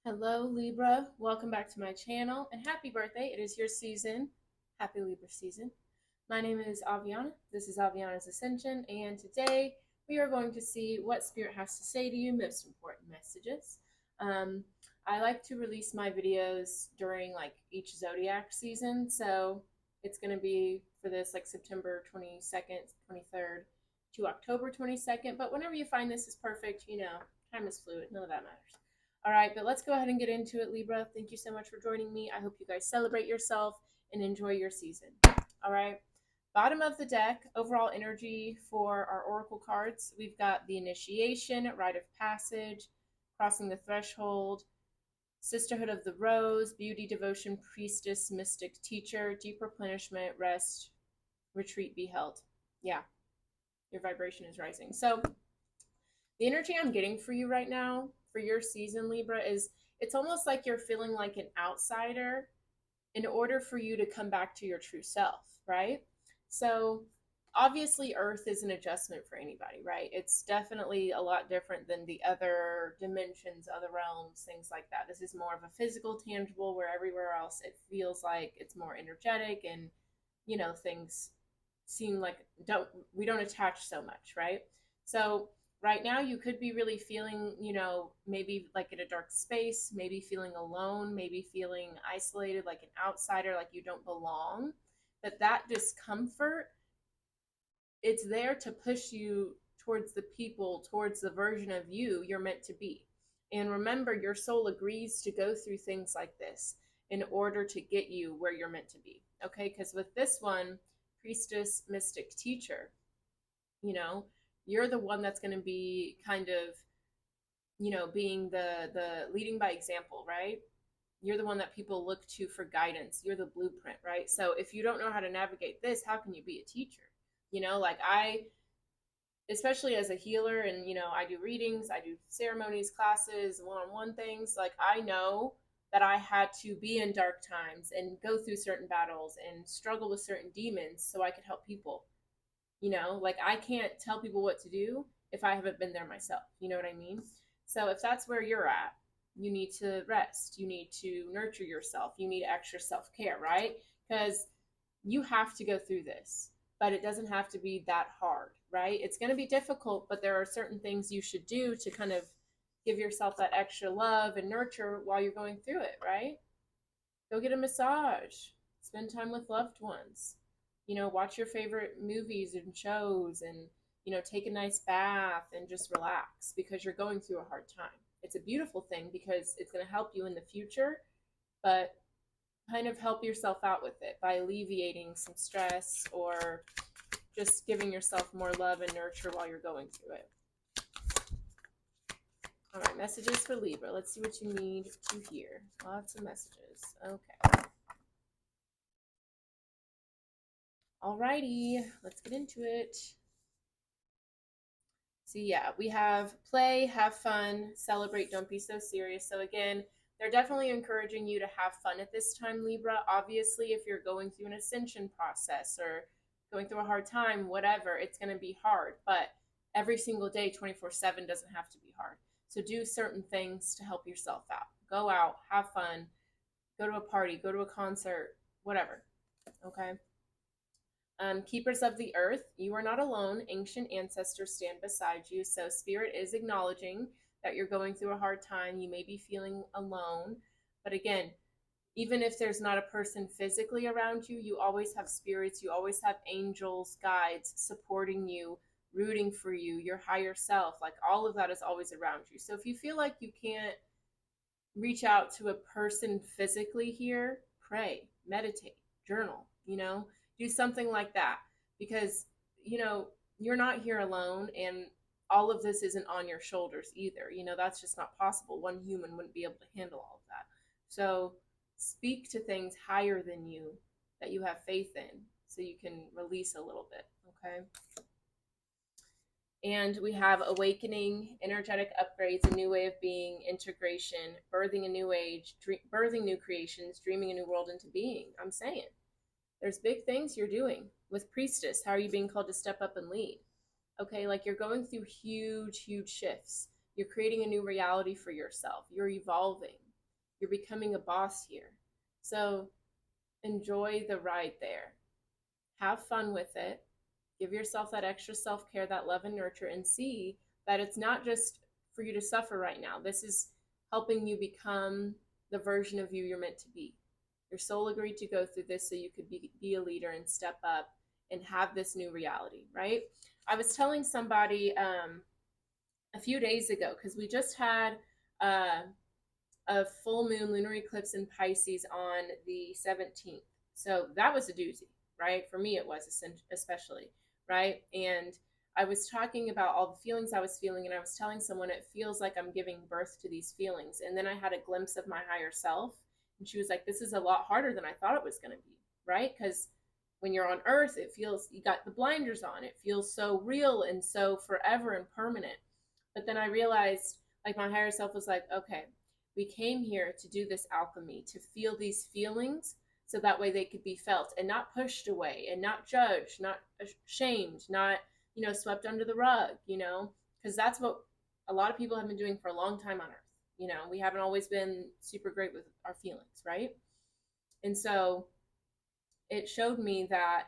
Hello, Libra. Welcome back to my channel and happy birthday. It is your season. Happy Libra season. My name is Aviana. This is Aviana's Ascension, and today we are going to see what Spirit has to say to you, most important messages. Um, I like to release my videos during like each zodiac season, so it's going to be for this like September 22nd, 23rd to October 22nd, but whenever you find this is perfect, time is fluid, none of that matters. All right, but let's go ahead and get into it, Libra. Thank you so much for joining me. I hope you guys celebrate yourself and enjoy your season. All right, bottom of the deck, overall energy for our oracle cards. We've got the initiation, rite of passage, crossing the threshold, sisterhood of the rose, beauty, devotion, priestess, mystic, teacher, deep replenishment, rest, retreat, be held. Yeah, your vibration is rising. So the energy I'm getting for you right now for your season, Libra, is it's almost like you're feeling like an outsider in order for you to come back to your true self, right? So obviously Earth is an adjustment for anybody, right? It's definitely a lot different than the other dimensions, other realms, things like that. This is more of a physical, tangible, where everywhere else it feels like it's more energetic and things seem like we don't attach so much, right? So right now you could be really feeling, maybe like in a dark space, maybe feeling alone, maybe feeling isolated, like an outsider, like you don't belong. But that discomfort, it's there to push you towards the people, towards the version of you you're meant to be. And remember, your soul agrees to go through things like this in order to get you where you're meant to be. Okay, because with this one, priestess, mystic, teacher, you know, you're the one that's going to be kind of, being the leading by example, right? You're the one that people look to for guidance. You're the blueprint, right? So if you don't know how to navigate this, how can you be a teacher? Like I, especially as a healer, and I do readings, I do ceremonies, classes, one-on-one things. Like I know that I had to be in dark times and go through certain battles and struggle with certain demons so I could help people. Like I can't tell people what to do if I haven't been there myself. You know what I mean? So if that's where you're at, you need to rest, you need to nurture yourself, you need extra self-care, right? Because you have to go through this, but it doesn't have to be that hard, right? It's going to be difficult, but there are certain things you should do to kind of give yourself that extra love and nurture while you're going through it, right? Go get a massage, spend time with loved ones, watch your favorite movies and shows, and take a nice bath and just relax because you're going through a hard time. It's a beautiful thing because it's going to help you in the future, but kind of help yourself out with it by alleviating some stress or just giving yourself more love and nurture while you're going through it. All right, messages for Libra. Let's see what you need to hear. Lots of messages. Okay. Alrighty, let's get into it. So yeah, we have play, have fun, celebrate, don't be so serious. So again, they're definitely encouraging you to have fun at this time, Libra. Obviously, if you're going through an ascension process or going through a hard time, whatever, it's going to be hard. But every single day, 24/7 doesn't have to be hard. So do certain things to help yourself out. Go out, have fun, go to a party, go to a concert, whatever. Okay? Keepers of the earth, you are not alone. Ancient ancestors stand beside you. So, Spirit is acknowledging that you're going through a hard time. You may be feeling alone. But again, even if there's not a person physically around you, you always have spirits. You always have angels, guides supporting you, rooting for you, your higher self. Like all of that is always around you. So, if you feel like you can't reach out to a person physically here, pray, meditate, journal, do something like that because, you're not here alone, and all of this isn't on your shoulders either. That's just not possible. One human wouldn't be able to handle all of that. So speak to things higher than you that you have faith in so you can release a little bit, okay? And we have awakening, energetic upgrades, a new way of being, integration, birthing a new age, birthing new creations, dreaming a new world into being. I'm saying there's big things you're doing with priestess. How are you being called to step up and lead? Okay, like you're going through huge, huge shifts. You're creating a new reality for yourself. You're evolving. You're becoming a boss here. So enjoy the ride there. Have fun with it. Give yourself that extra self-care, that love and nurture, and see that it's not just for you to suffer right now. This is helping you become the version of you you're meant to be. Your soul agreed to go through this so you could be a leader and step up and have this new reality, right? I was telling somebody a few days ago, because we just had uh, a full moon lunar eclipse in Pisces on the 17th. So that was a doozy, right? For me, it was especially, right? And I was talking about all the feelings I was feeling, and I was telling someone it feels like I'm giving birth to these feelings. And then I had a glimpse of my higher self, and she was like, this is a lot harder than I thought it was going to be, right? Because when you're on earth, it feels you got the blinders on. It feels so real and so forever and permanent. But then I realized, like, my higher self was like, okay, we came here to do this alchemy, to feel these feelings so that way they could be felt and not pushed away and not judged, not shamed, not, swept under the rug, because that's what a lot of people have been doing for a long time on earth. We haven't always been super great with our feelings, right? And so it showed me that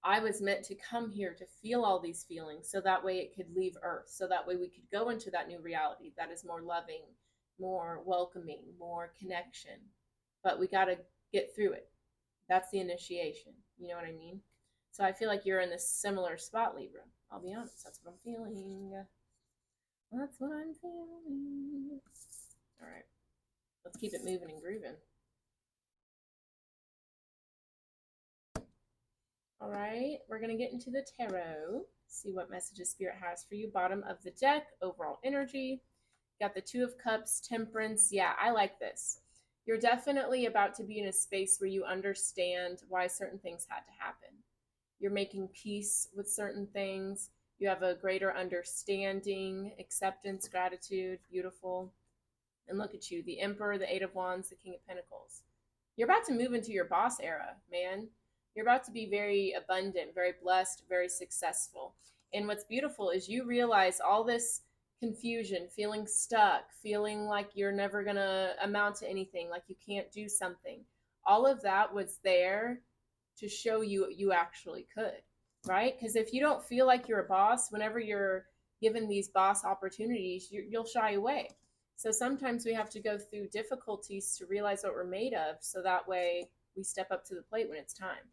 I was meant to come here to feel all these feelings so that way it could leave earth, so that way we could go into that new reality that is more loving, more welcoming, more connection. But we got to get through it. That's the initiation. You know what I mean? So I feel like you're in this similar spot, Libra. I'll be honest. That's what I'm feeling. That's what I'm feeling. All right. Let's keep it moving and grooving. All right. We're going to get into the tarot. See what messages Spirit has for you. Bottom of the deck, overall energy. Got the Two of Cups, Temperance. Yeah, I like this. You're definitely about to be in a space where you understand why certain things had to happen. You're making peace with certain things. You have a greater understanding, acceptance, gratitude. Beautiful. And look at you, the Emperor, the Eight of Wands, the King of Pentacles. You're about to move into your boss era, man. You're about to be very abundant, very blessed, very successful. And what's beautiful is you realize all this confusion, feeling stuck, feeling like you're never going to amount to anything, like you can't do something. All of that was there to show you what you actually could, right? Because if you don't feel like you're a boss, whenever you're given these boss opportunities, you'll shy away. So sometimes we have to go through difficulties to realize what we're made of, so that way we step up to the plate when it's time.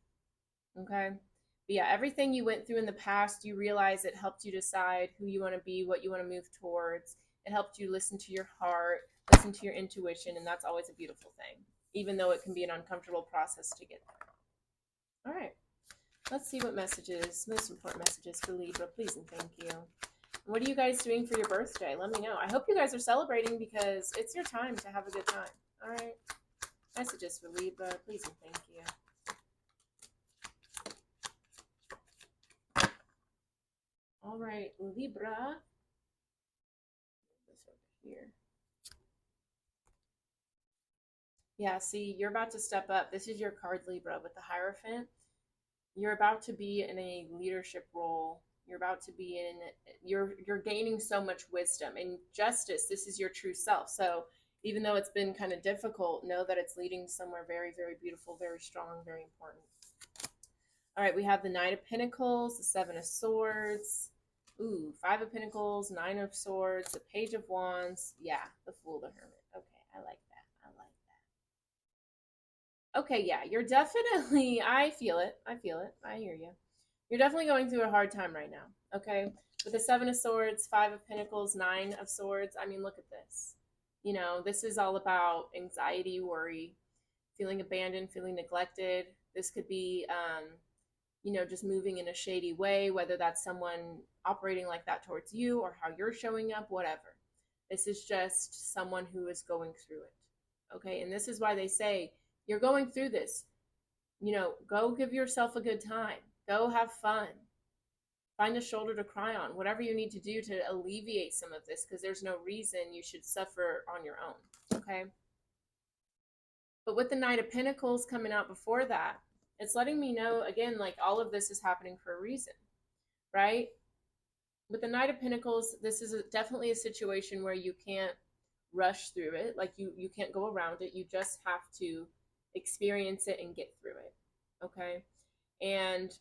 Okay? But yeah, everything you went through in the past, you realize it helped you decide who you want to be, what you want to move towards. It helped you listen to your heart, listen to your intuition, and that's always a beautiful thing, even though it can be an uncomfortable process to get there. All right. Let's see what messages, most important messages for Libra, please and thank you. What are you guys doing for your birthday? Let me know. I hope you guys are celebrating because it's your time to have a good time. All right. Messages for Libra, please and thank you. All right, Libra. This over here. Yeah, see, you're about to step up. This is your card, Libra, with the Hierophant. You're about to be in a leadership role. You're about to be in, you're gaining so much wisdom and justice. This is your true self. So even though it's been kind of difficult, know that it's leading somewhere very, very beautiful, very strong, very important. All right, we have the Knight of Pentacles, the Seven of Swords. Ooh, Five of Pentacles, Nine of Swords, the Page of Wands. Yeah, the Fool, the Hermit. Okay, I like that. I like that. Okay, yeah, you're definitely, I feel it. I feel it. I hear you. You're definitely going through a hard time right now, okay? With the Seven of Swords, Five of Pentacles, Nine of Swords. I mean, look at this. This is all about anxiety, worry, feeling abandoned, feeling neglected. This could be, just moving in a shady way, whether that's someone operating like that towards you or how you're showing up, whatever. This is just someone who is going through it, okay? And this is why they say, you're going through this. Go give yourself a good time. Go have fun. Find a shoulder to cry on. Whatever you need to do to alleviate some of this, because there's no reason you should suffer on your own, okay? But with the Knight of Pentacles coming out before that, it's letting me know, again, like all of this is happening for a reason, right? With the Knight of Pentacles, this is definitely a situation where you can't rush through it. Like you can't go around it. You just have to experience it and get through it. Okay? And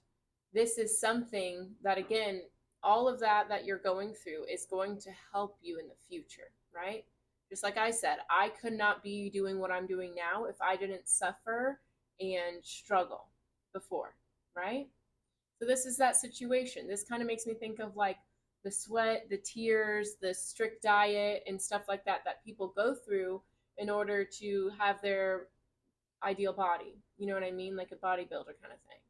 this is something that, again, all of that you're going through is going to help you in the future, right? Just like I said, I could not be doing what I'm doing now if I didn't suffer and struggle before, right? So this is that situation. This kind of makes me think of like the sweat, the tears, the strict diet, and stuff like that people go through in order to have their ideal body. You know what I mean? Like a bodybuilder kind of thing.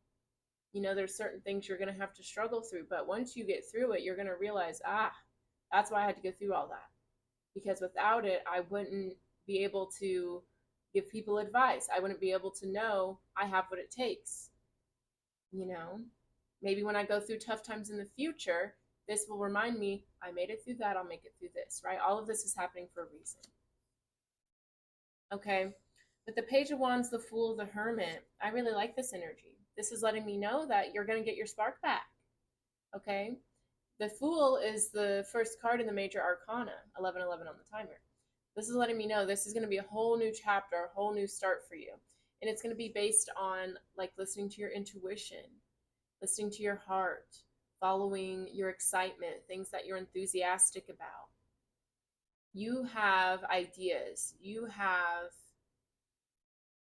You know, there's certain things you're going to have to struggle through, but once you get through it, you're going to realize, that's why I had to go through all that. Because without it, I wouldn't be able to give people advice. I wouldn't be able to know I have what it takes. You know, maybe when I go through tough times in the future, this will remind me, I made it through that, I'll make it through this, right? All of this is happening for a reason. Okay, with the Page of Wands, the Fool, the Hermit, I really like this energy. This is letting me know that you're going to get your spark back. Okay, the Fool is the first card in the major arcana, 1111 on the timer. This is letting me know this is going to be a whole new chapter, a whole new start for you. And it's going to be based on like listening to your intuition, listening to your heart, following your excitement, things that you're enthusiastic about. You have ideas, you have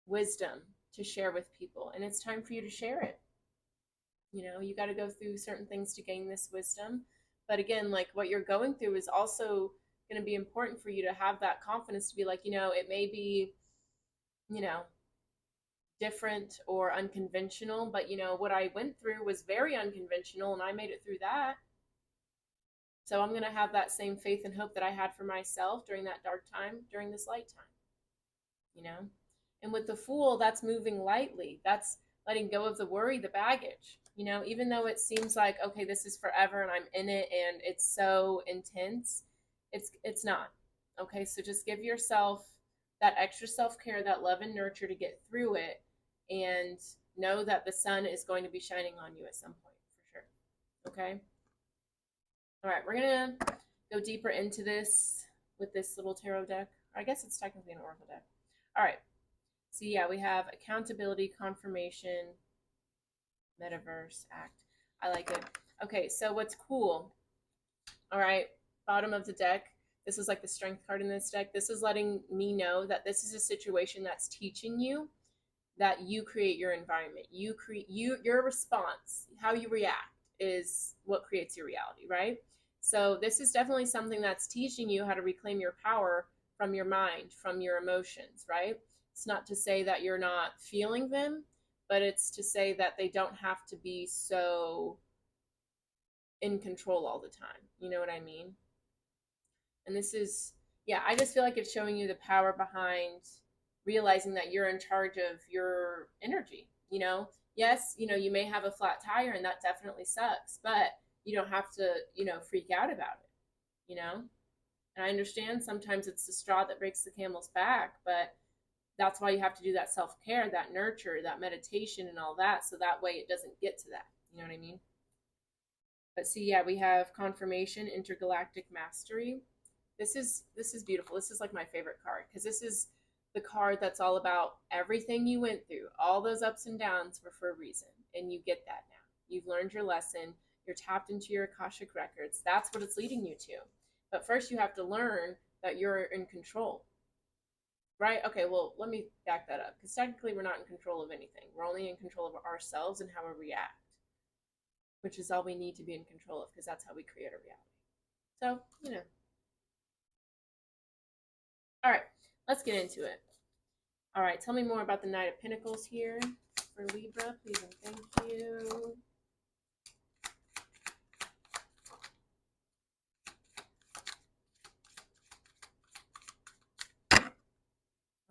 wisdom to share with people, and it's time for you to share it. You know, you got to go through certain things to gain this wisdom. But again, like what you're going through is also going to be important for you to have that confidence to be like, you know, it may be, you know, different or unconventional, but you know, what I went through was very unconventional and I made it through that. So I'm going to have that same faith and hope that I had for myself during that dark time, during this light time, you know? And with the Fool, that's moving lightly. That's letting go of the worry, the baggage, you know, even though it seems like, okay, this is forever and I'm in it and it's so intense, it's not. Okay, so just give yourself that extra self-care, that love and nurture to get through it, and know that the sun is going to be shining on you at some point for sure. Okay? All right, we're going to go deeper into this with this little tarot deck. I guess it's technically an oracle deck. All right. So yeah, we have accountability, confirmation, metaverse, act. I like it. Okay, so what's cool? All right, bottom of the deck. This is like the strength card in this deck. This is letting me know that this is a situation that's teaching you that you create your environment. You create your response, how you react is what creates your reality, right? So this is definitely something that's teaching you how to reclaim your power from your mind, from your emotions, right? It's not to say that you're not feeling them, but it's to say that they don't have to be so in control all the time. You know what I mean? And this is, yeah, I just feel like it's showing you the power behind realizing that you're in charge of your energy. You know, yes, you know, you may have a flat tire and that definitely sucks, but you don't have to, you know, freak out about it, you know? And I understand sometimes it's the straw that breaks the camel's back, but that's why you have to do that self-care, that nurture, that meditation and all that, so that way it doesn't get to that. You know what I mean? But see, yeah, we have confirmation, intergalactic mastery. This is beautiful. This is like my favorite card because this is the card that's all about everything you went through. All those ups and downs were for a reason, and you get that now. You've learned your lesson. You're tapped into your Akashic records. That's what it's leading you to. But first you have to learn that you're in control. Right? Okay, well, let me back that up because technically we're not in control of anything. We're only in control of ourselves and how we react, which is all we need to be in control of because that's how we create our reality. So, you know. All right, let's get into it. All right, tell me more about the Knight of Pentacles here for Libra, please and thank you.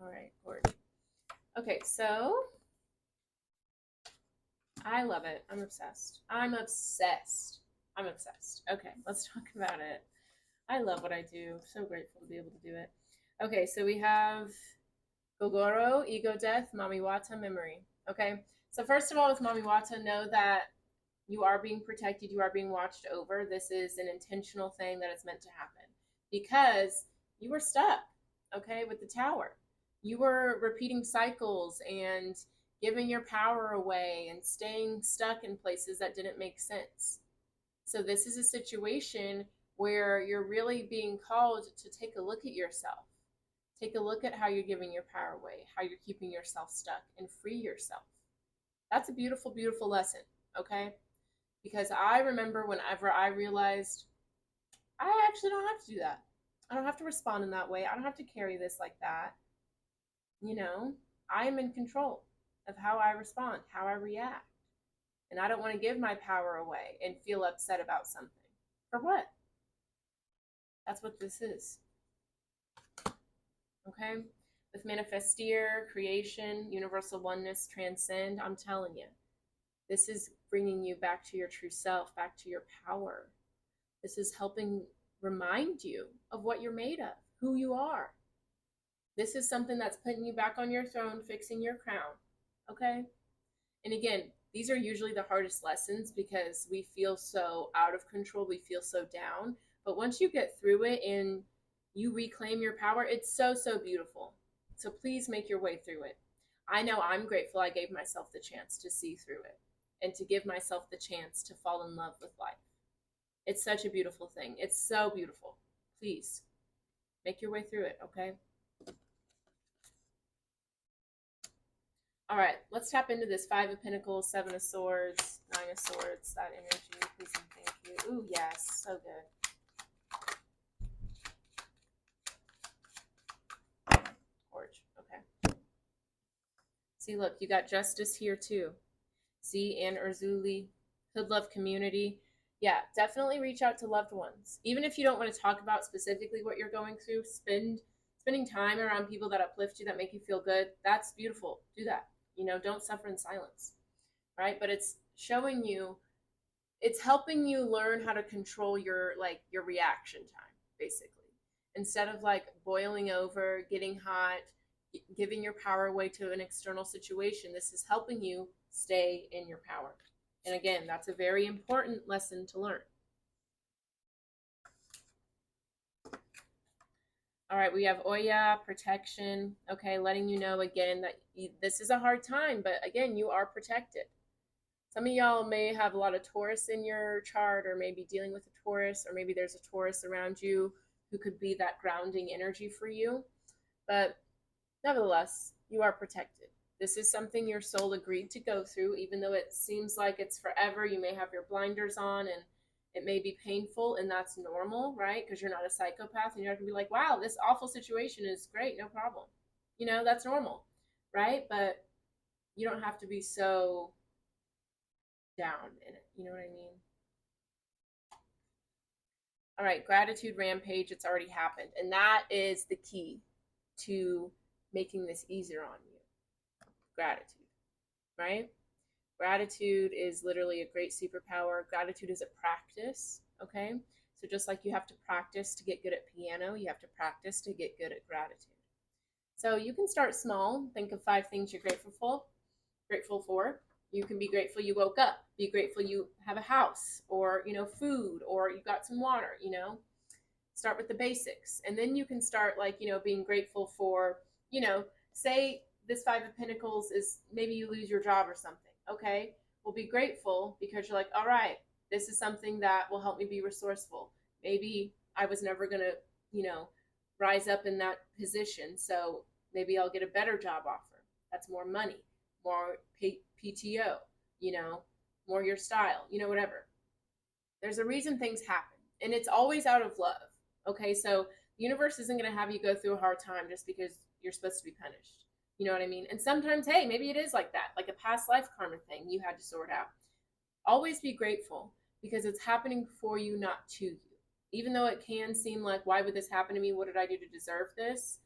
All right, Gordon. Okay, so I love it. I'm obsessed. I'm obsessed. I'm obsessed. Okay, let's talk about it. I love what I do. So grateful to be able to do it. Okay, so we have Gogoro, Ego Death, Mami Wata, Memory. Okay, so first of all, with Mami Wata, know that you are being protected. You are being watched over. This is an intentional thing that is meant to happen because You were stuck, okay, with the tower. You were repeating cycles and giving your power away and staying stuck in places that didn't make sense. So, this is a situation where you're really being called to take a look at yourself. Take a look at how you're giving your power away, how you're keeping yourself stuck, and free yourself. That's a beautiful, beautiful lesson, okay? Because I remember whenever I realized I actually don't have to do that. I don't have to respond in that way. I don't have to carry this like that. You know, I am in control of how I respond, how I react. And I don't want to give my power away and feel upset about something. For what? That's what this is. Okay? With manifestir, creation, universal oneness, transcend, I'm telling you, this is bringing you back to your true self, back to your power. This is helping remind you of what you're made of, who you are. This is something that's putting you back on your throne, fixing your crown. Okay? And again, these are usually the hardest lessons because we feel so out of control, we feel so down. But once you get through it and you reclaim your power, it's so, so beautiful. So please make your way through it. I know I'm grateful I gave myself the chance to see through it and to give myself the chance to fall in love with life. It's such a beautiful thing. It's so beautiful. Please make your way through it, okay? All right, let's tap into this Five of Pentacles, Seven of Swords, Nine of Swords, that energy. Please and thank you. Ooh, yes, so good. Gorge, okay. See, look, you got Justice here too. See, and Urzuli, Hood Love Community. Yeah, definitely reach out to loved ones. Even if you don't want to talk about specifically what you're going through, spending time around people that uplift you, that make you feel good. That's beautiful. Do that. You know, don't suffer in silence, right? But it's showing you, it's helping you learn how to control your reaction time, basically. Instead of like boiling over, getting hot, giving your power away to an external situation, this is helping you stay in your power. And again, that's a very important lesson to learn. All right, we have Oya, protection. Okay, letting you know again that this is a hard time, but again, you are protected. Some of y'all may have a lot of Taurus in your chart, or maybe dealing with a Taurus, or maybe there's a Taurus around you who could be that grounding energy for you. But nevertheless, you are protected. This is something your soul agreed to go through, even though it seems like it's forever. You may have your blinders on and it may be painful, and that's normal, right? Because you're not a psychopath and you're not going to be like, wow, this awful situation is great, no problem. You know, that's normal, right? But you don't have to be so down in it. You know what I mean? All right, gratitude rampage, it's already happened. And that is the key to making this easier on you. Gratitude, right? Gratitude is literally a great superpower. Gratitude is a practice, okay? So just like you have to practice to get good at piano, you have to practice to get good at gratitude. So you can start small. Think of 5 things you're grateful for. You can be grateful you woke up. Be grateful you have a house, or food, or you got some water. Start with the basics, and then you can start being grateful for say this 5 of Pentacles is maybe you lose your job or something. Okay, well, be grateful because you're like, all right, this is something that will help me be resourceful. Maybe I was never gonna rise up in that position, so maybe I'll get a better job offer. That's more money, more PTO, more your style, whatever. There's a reason things happen, and it's always out of love. Okay, so the universe isn't going to have you go through a hard time just because you're supposed to be punished. You know what I mean? And sometimes, hey, maybe it is like that, like a past life karma thing you had to sort out. Always be grateful because it's happening for you, not to you. Even though it can seem like, why would this happen to me? What did I do to deserve this?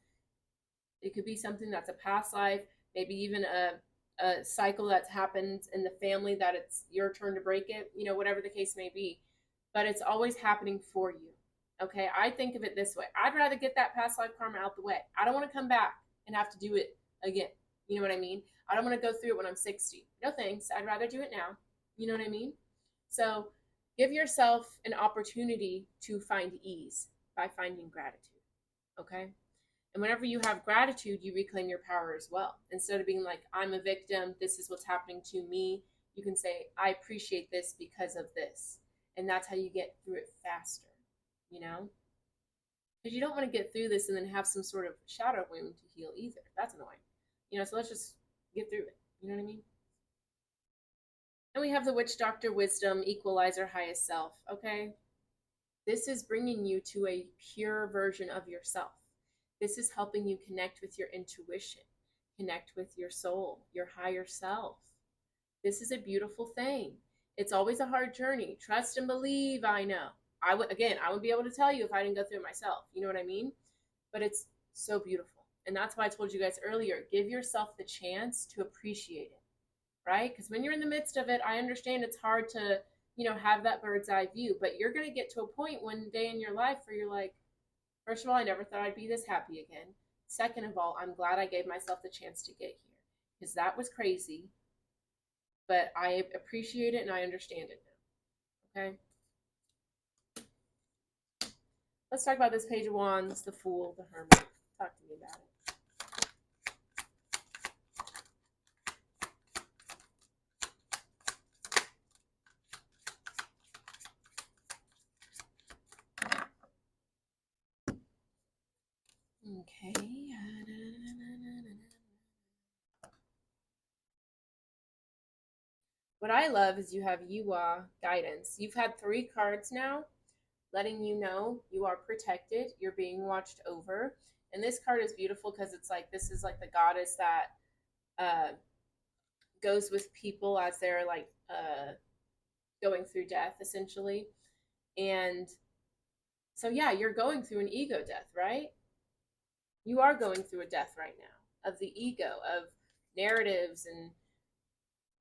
It could be something that's a past life, maybe even a cycle that's happened in the family that it's your turn to break it, whatever the case may be. But it's always happening for you. Okay, I think of it this way. I'd rather get that past life karma out the way. I don't want to come back and have to do it again. You know what I mean? I don't want to go through it when I'm 60. No thanks. I'd rather do it now. You know what I mean? So give yourself an opportunity to find ease by finding gratitude. okay? And whenever you have gratitude, you reclaim your power as well. Instead of being like, I'm a victim, this is what's happening to me, you can say, I appreciate this because of this. And that's how you get through it faster, you know? Because you don't want to get through this and then have some sort of shadow wound to heal either. That's annoying. So let's just get through it. You know what I mean? And we have the witch doctor wisdom, equalizer, highest self. Okay. This is bringing you to a pure version of yourself. This is helping you connect with your intuition, connect with your soul, your higher self. This is a beautiful thing. It's always a hard journey. Trust and believe, I know. I wouldn't be able to tell you if I didn't go through it myself. You know what I mean? But it's so beautiful. And that's why I told you guys earlier, give yourself the chance to appreciate it, right? Because when you're in the midst of it, I understand it's hard to, have that bird's eye view, but you're going to get to a point one day in your life where you're like, first of all, I never thought I'd be this happy again. Second of all, I'm glad I gave myself the chance to get here because that was crazy, but I appreciate it and I understand it now. Okay. Let's talk about this Page of Wands, the Fool, the Hermit. Talk to me about it. Okay. What I love is you have Yuwa guidance. You've had 3 cards now letting you know you are protected, you're being watched over. And this card is beautiful because it's like this is like the goddess that goes with people as they're like going through death essentially. And so yeah, you're going through an ego death, right? You are going through a death right now of the ego, of narratives and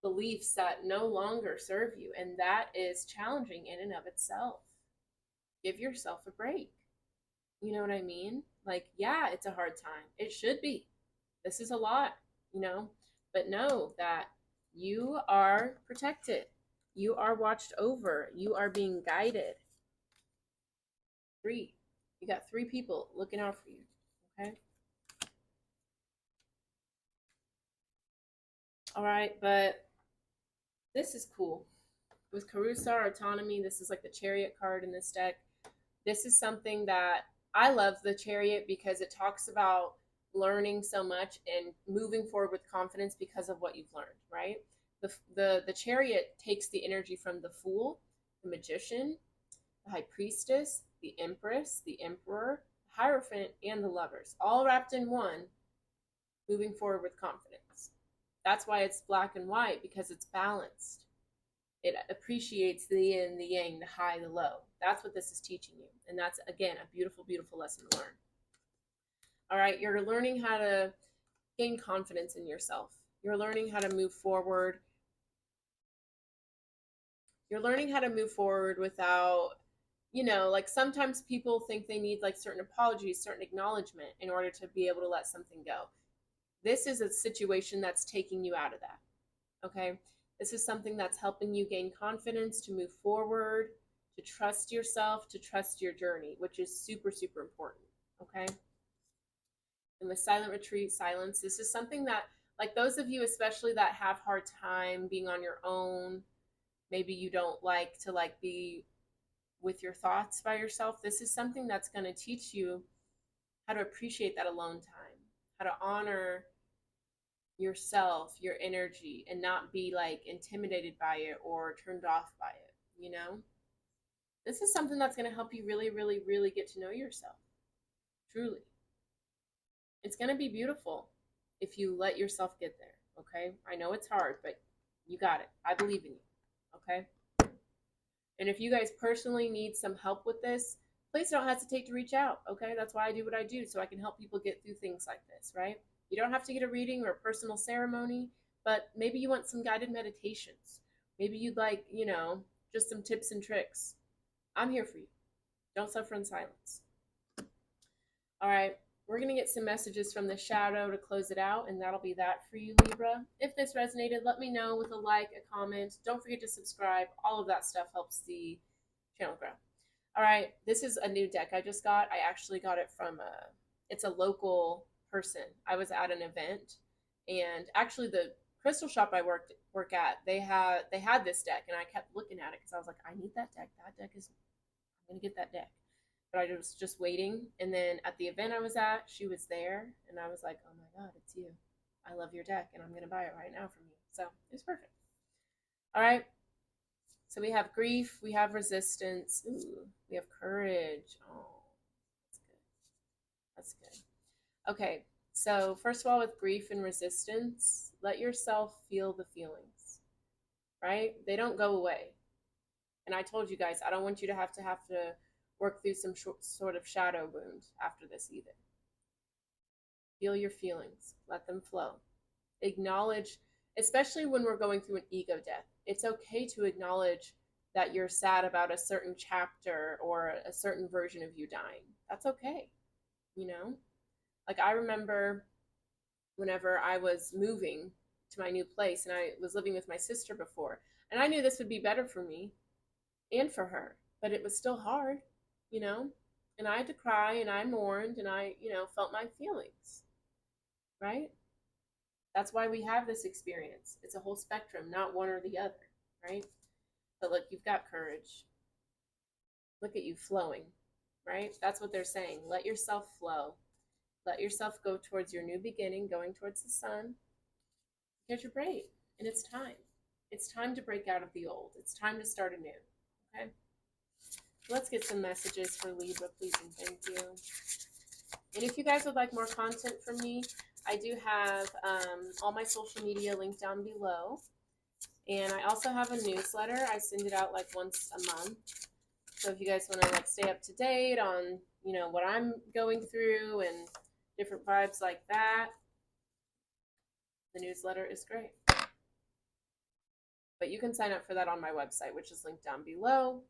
beliefs that no longer serve you. And that is challenging in and of itself. Give yourself a break. You know what I mean? Like, yeah, it's a hard time. It should be. This is a lot, but know that you are protected. You are watched over. You are being guided. 3. You got 3 people looking out for you. Okay. All right, but this is cool. With Carusa, autonomy, this is like the Chariot card in this deck. This is something that I love, the Chariot, because it talks about learning so much and moving forward with confidence because of what you've learned, right? The Chariot takes the energy from the Fool, the Magician, the High Priestess, the Empress, the Emperor, the Hierophant, and the Lovers, all wrapped in one, moving forward with confidence. That's why it's black and white, because it's balanced. It appreciates the yin, the yang, the high, the low. That's what this is teaching you. And that's, again, a beautiful, beautiful lesson to learn. All right, you're learning how to gain confidence in yourself. You're learning how to move forward. You're learning how to move forward without, like sometimes people think they need like certain apologies, certain acknowledgement in order to be able to let something go. This is a situation that's taking you out of that. Okay. This is something that's helping you gain confidence to move forward, to trust yourself, to trust your journey, which is super, super important. Okay. And with silent retreat, silence, this is something that, like those of you especially that have hard time being on your own, maybe you don't like to like be with your thoughts by yourself. This is something that's going to teach you how to appreciate that alone time, how to honor yourself, your energy, and not be like intimidated by it or turned off by it, This is something that's going to help you really, really, really get to know yourself. Truly. It's going to be beautiful if you let yourself get there, okay? I know it's hard, but you got it. I believe in you, okay? And if you guys personally need some help with this, please don't hesitate to reach out, okay? That's why I do what I do, so I can help people get through things like this, right? You don't have to get a reading or a personal ceremony, but maybe you want some guided meditations. Maybe you'd like, just some tips and tricks. I'm here for you. Don't suffer in silence. All right, we're going to get some messages from the shadow to close it out, and that'll be that for you, Libra. If this resonated, let me know with a like, a comment. Don't forget to subscribe. All of that stuff helps the channel grow. All right, this is a new deck I just got. I actually got it from it's a local person. I was at an event, and actually the crystal shop I work at, they had this deck, and I kept looking at it because I was like, I need that deck. That deck is I'm gonna get that deck. But I was just waiting, and then at the event I was at, she was there, and I was like, oh my god, it's you. I love your deck, and I'm gonna buy it right now from you. So it's perfect. All right. So we have grief, we have resistance, ooh, we have courage. Oh, that's good. That's good. Okay, so first of all, with grief and resistance, let yourself feel the feelings, right? They don't go away. And I told you guys, I don't want you to work through some sort of shadow wound after this either. Feel your feelings, let them flow. Acknowledge, especially when we're going through an ego death, it's okay to acknowledge that you're sad about a certain chapter or a certain version of you dying. That's okay, you know? Like, I remember whenever I was moving to my new place, and I was living with my sister before, and I knew this would be better for me and for her, but it was still hard, you know? And I had to cry, and I mourned, and I, felt my feelings, right? That's why we have this experience. It's a whole spectrum, not one or the other, right? But look, you've got courage. Look at you flowing, right? That's what they're saying. Let yourself flow. Let yourself go towards your new beginning, going towards the sun, because you're brave, and it's time. It's time to break out of the old. It's time to start anew, okay? Let's get some messages for Libra, please and thank you. And if you guys would like more content from me, I do have all my social media linked down below. And I also have a newsletter. I send it out like once a month. So if you guys want to like stay up to date on, what I'm going through and different vibes like that, the newsletter is great. But you can sign up for that on my website, which is linked down below.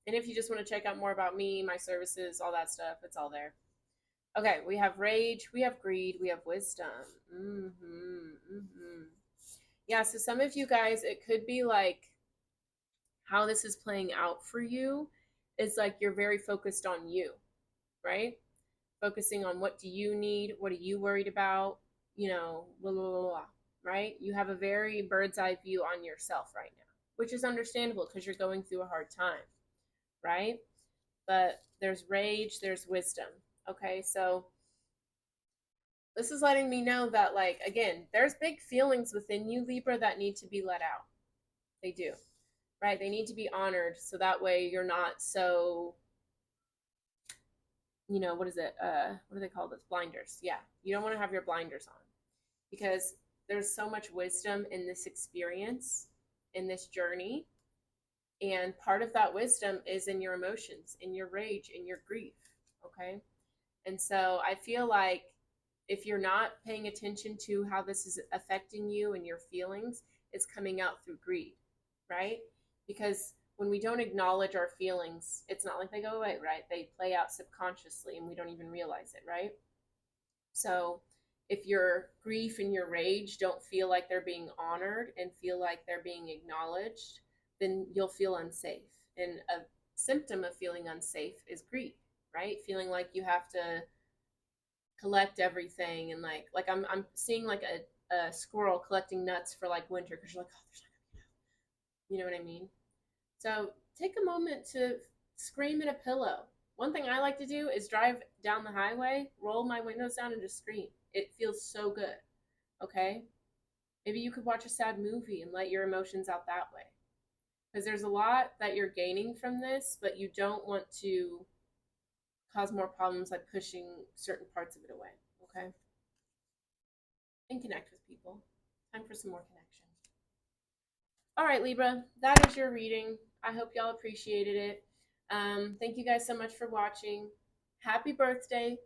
And if you just want to check out more about me, my services, all that stuff, it's all there. Okay, we have rage, we have greed, we have wisdom. Yeah, so some of you guys, it could be like how this is playing out for you is like you're very focused on you, right? Focusing on what do you need, what are you worried about, blah, blah, blah, blah, right? You have a very bird's eye view on yourself right now, which is understandable because you're going through a hard time, right? But there's rage, there's wisdom. Okay, so this is letting me know that, like, again, there's big feelings within you, Libra, that need to be let out. They do, right? They need to be honored so that way you're not so, what is it? What do they call this? Blinders. Yeah, you don't want to have your blinders on because there's so much wisdom in this experience, in this journey. And part of that wisdom is in your emotions, in your rage, in your grief. Okay. And so I feel like if you're not paying attention to how this is affecting you and your feelings, it's coming out through greed, right? Because when we don't acknowledge our feelings, it's not like they go away, right? They play out subconsciously and we don't even realize it, right? So if your grief and your rage don't feel like they're being honored and feel like they're being acknowledged, then you'll feel unsafe. And a symptom of feeling unsafe is grief, right? Feeling like you have to collect everything and like I'm seeing like a squirrel collecting nuts for like winter because you're like, oh, there's not gonna be enough. You know what I mean? So take a moment to scream in a pillow. One thing I like to do is drive down the highway, roll my windows down, and just scream. It feels so good. Okay? Maybe you could watch a sad movie and let your emotions out that way. Because there's a lot that you're gaining from this, but you don't want to cause more problems like pushing certain parts of it away. Okay? And connect with people. Time for some more connection. All right, Libra, that is your reading. I hope y'all appreciated it. Thank you guys so much for watching. Happy birthday.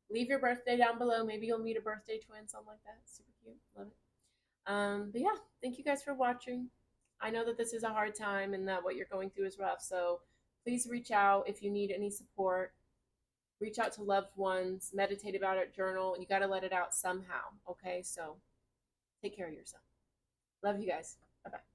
Leave your birthday down below. Maybe you'll meet a birthday twin, something like that. Super cute. Love it. But yeah, thank you guys for watching. I know that this is a hard time and that what you're going through is rough. So please reach out if you need any support. Reach out to loved ones. Meditate about it. Journal. You got to let it out somehow. Okay? So take care of yourself. Love you guys. Bye-bye.